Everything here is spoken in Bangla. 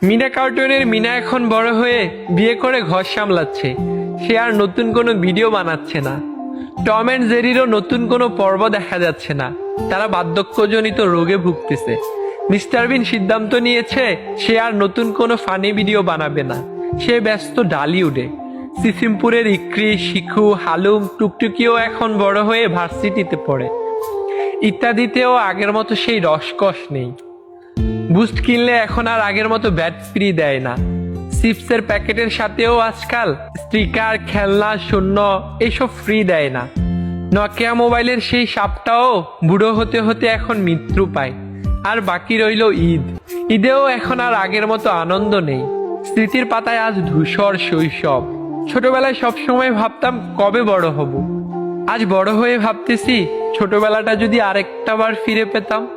মিনা কার্টুনের মিনা এখন বড় হয়ে বিয়ে করে ঘর সামলাচ্ছে। সে আর নতুন কোনো ভিডিও বানাচ্ছে না। টম অ্যান্ড জেরিরও নতুন কোনো পর্ব দেখা যাচ্ছে না। তারা বার্ধক্যজনিত রোগে ভুগতেছে। মিস্টার বিন সিদ্ধান্ত নিয়েছে সে আর নতুন কোনো ফানি ভিডিও বানাবে না। সে ব্যস্ত ডালিউডে। সিসিমপুরের ইক্রি, শিখু, হালুম, টুকটুকিও এখন বড় হয়ে ভার্সিটিতে পড়ে। ইত্যাদিতেও আগের মতো সেই রসকস নেই। বুস্ট কিনলে এখন আর আগের মতো ব্যাট ফ্রি দেয় না। চিপসের প্যাকেটের সাথেও আজকাল স্টিকার, খেলনা, শূন্য এসব ফ্রি দেয় না। নকিয়া মোবাইলের সেই সাপটাও বুড়ো হতে হতে এখন মৃত্যু পায়। আর বাকি রইল ঈদ। ঈদেও এখন আর আগের মতো আনন্দ নেই। স্মৃতির পাতায় আজ ধূসর শৈশব। ছোটবেলায় সবসময় ভাবতাম কবে বড় হব। আজ বড় হয়ে ভাবতেছি ছোটবেলাটা যদি আরেকটা বার ফিরে পেতাম।